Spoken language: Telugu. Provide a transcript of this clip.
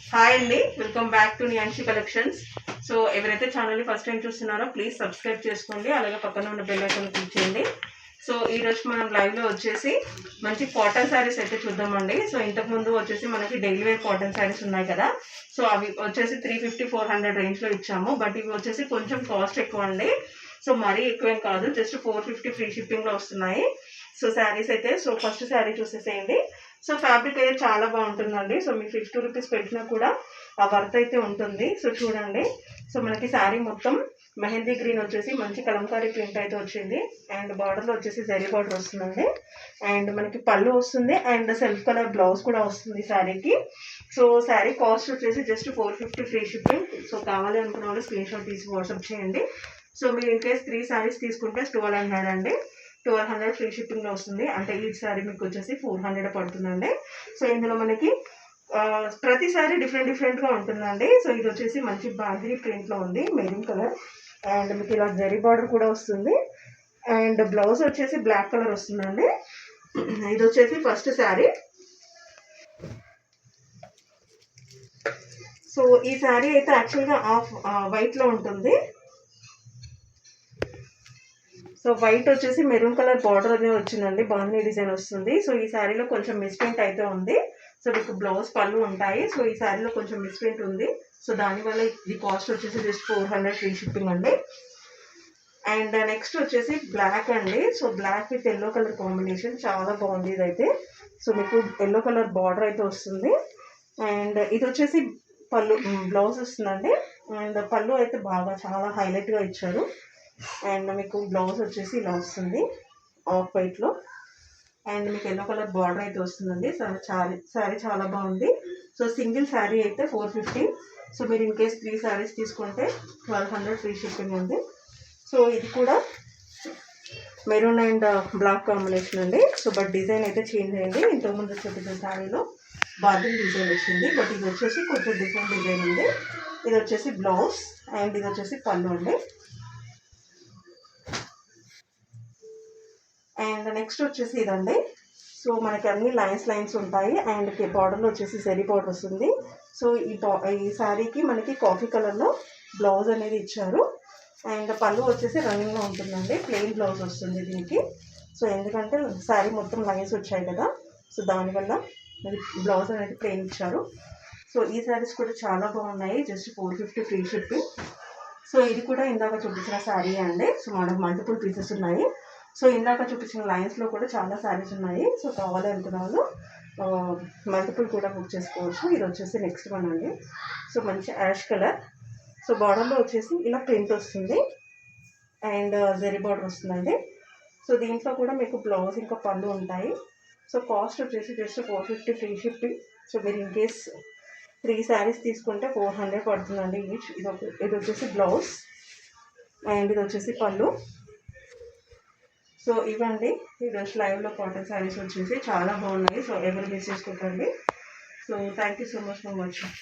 హాయ్ అండి, welcome back to Niyanshi collections. So ఎవరైతే ఛానల్ని ఫస్ట్ టైం చూస్తున్నారో ప్లీజ్ సబ్స్క్రైబ్ చేసుకోండి, అలాగే పక్కన ఉన్న బెల్ ఐకాన్ క్లిక్ చేయండి. సో ఈరోజు మనం లైవ్లో వచ్చేసి మంచి కాటన్ శారీస్ అయితే చూద్దామండి. సో ఇంతకుముందు వచ్చేసి మనకి డైలీ వేర్ కాటన్ శారీస్ ఉన్నాయి కదా, సో అవి వచ్చేసి 350-400 రేంజ్లో ఇచ్చాము. బట్ ఇవి వచ్చేసి కొంచెం కాస్ట్ ఎక్కువ అండి. సో మరీ ఎక్కువేం కాదు, జస్ట్ 450 ఫ్రీ షిప్పింగ్లో వస్తున్నాయి. సో శారీస్ అయితే సో ఫస్ట్ శారీ చూసేసేయండి. సో ఫ్యాబ్రిక్ అయితే చాలా బాగుంటుందండి. సో మీకు 50 రూపీస్ పెట్టినా కూడా ఆ వర్త్ అయితే ఉంటుంది. సో చూడండి, సో మనకి శారీ మొత్తం మెహందీ గ్రీన్ వచ్చేసి మంచి కలంకారీ ప్రింట్ అయితే వచ్చింది. అండ్ బార్డర్లో వచ్చేసి జరీ బార్డర్ వస్తుందండి. అండ్ మనకి పళ్ళు వస్తుంది అండ్ సెల్ఫ్ కలర్ బ్లౌజ్ కూడా వస్తుంది శారీకి. సో శారీ కాస్ట్ వచ్చేసి జస్ట్ 450 ఫ్రీ షిప్పింగ్. సో కావాలి అనుకున్న వాళ్ళు స్క్రీన్ షాట్ తీసి వాట్సాప్ చేయండి. సో మీరు ఇన్ కేస్ 3 శారీస్ తీసుకుంటే 1200 అండి. 1200 ఫ్రీ షిప్పింగ్లో వస్తుంది. అంటే ఈ శారీ మీకు వచ్చేసి 400 పడుతుందండి. సో ఇందులో మనకి ప్రతి శారీ డిఫరెంట్గా ఉంటుందండి. సో ఇది వచ్చేసి మంచి బాంధిని ప్రింట్లో ఉంది, మెరూన్ కలర్. అండ్ మీకు ఇలా జరీ బార్డర్ కూడా వస్తుంది. అండ్ బ్లౌజ్ వచ్చేసి బ్లాక్ కలర్ వస్తుందండి. ఇది వచ్చేసి ఫస్ట్ శారీ. సో ఈ శారీ అయితే యాక్చువల్గా ఆఫ్ వైట్లో ఉంటుంది. సో వైట్ వచ్చేసి మెరూన్ కలర్ బార్డర్ అనేది వచ్చిందండి, బాంధిని డిజైన్ వస్తుంది. సో ఈ శారీలో కొంచెం మిస్ప్రింట్ అయితే ఉంది. సో మీకు బ్లౌజ్ పళ్ళు ఉంటాయి. సో ఈ శారీలో కొంచెం మిస్ప్రింట్ ఉంది. సో దానివల్ల ఇది కాస్ట్ వచ్చేసి జస్ట్ 400 ఫ్రీ షిప్పింగ్ అండి. అండ్ నెక్స్ట్ వచ్చేసి బ్లాక్ అండి. So black with yellow colour combination చాలా బాగుంది ఇదైతే. సో మీకు ఎల్లో కలర్ బార్డర్ అయితే వస్తుంది. అండ్ ఇది వచ్చేసి పళ్ళు బ్లౌజ్ వస్తుందండి. అండ్ పళ్ళు అయితే బాగా చాలా హైలైట్గా ఇచ్చారు. అండ్ మీకు బ్లౌజ్ వచ్చేసి ఇలా వస్తుంది ఆఫ్ వైట్లో. అండ్ మీకు ఎల్లో కలర్ బార్డర్ అయితే వస్తుందండి. శారీ చాలా బాగుంది. సో సింగిల్ శారీ అయితే 450. సో మీరు ఇన్ కేస్ 3 శారీస్ తీసుకుంటే 1200 ఫ్రీ షిప్పింగ్ ఉంది. సో ఇది కూడా మెరూన్ అండ్ బ్లాక్ కాంబినేషన్ అండి. సో బట్ డిజైన్ అయితే చేంజ్ అయ్యింది. ఇంతకుముందు చూపించిన శారీలో బార్డర్ డిజైన్ వచ్చింది, బట్ ఇది వచ్చేసి కొంచెం డిఫరెంట్ డిజైన్ ఉంది. ఇది వచ్చేసి బ్లౌజ్ అండ్ ఇది వచ్చేసి పళ్ళు అండి. అండ్ నెక్స్ట్ వచ్చేసి ఇదండి. సో మనకి అన్ని లైన్స్ ఉంటాయి. అండ్ బార్డర్లో వచ్చేసి జరీ బార్డర్ వస్తుంది. సో ఈ శారీకి మనకి కాఫీ కలర్లో బ్లౌజ్ అనేది ఇచ్చారు. అండ్ పళ్ళు వచ్చేసి రన్నింగ్లో ఉంటుందండి, ప్లెయిన్ బ్లౌజ్ వస్తుంది దీనికి. సో ఎందుకంటే శారీ మొత్తం లైన్స్ వచ్చాయి కదా, సో దానివల్ల బ్లౌజ్ అనేది ప్లెయిన్ ఇచ్చారు. సో ఈ శారీస్ కూడా చాలా బాగున్నాయి, జస్ట్ 450 ఫ్రీ షిప్పింగ్. సో ఇది కూడా ఇందాక చూపించిన శారీ అండి. సో మనకు మల్టిపుల్ పీసెస్ ఉన్నాయి. సో ఇందాక చూపించిన లైన్స్లో కూడా చాలా శారీస్ ఉన్నాయి. సో కావాలి అనుకున్న వాళ్ళు మల్టిపుల్ కూడా బుక్ చేసుకోవచ్చు. ఇది వచ్చేసి నెక్స్ట్ వన్ అండి. సో మంచి యాష్ కలర్. సో బార్డర్లో వచ్చేసి ఇలా ప్రింట్ వస్తుంది అండ్ జరీ బార్డర్ వస్తుందండి. సో దీంట్లో కూడా మీకు బ్లౌజ్ ఇంకా పళ్ళు ఉంటాయి. సో కాస్ట్ వచ్చేసి జస్ట్ 450 ఫ్రీ షిప్పింగ్. సో మీరు ఇన్ కేస్ 3 శారీస్ తీసుకుంటే 400 పడుతుందండి ఈచ్. ఇది వచ్చేసి బ్లౌజ్ అండ్ ఇది వచ్చేసి పళ్ళు. సో ఇవ్వండి ఈరోజు లైవ్లో కాటన్ శారీస్ వచ్చేసి చాలా బాగున్నాయి. సో ఎవరు మిస్ చేసుకోకండి. So thank you so much for watching.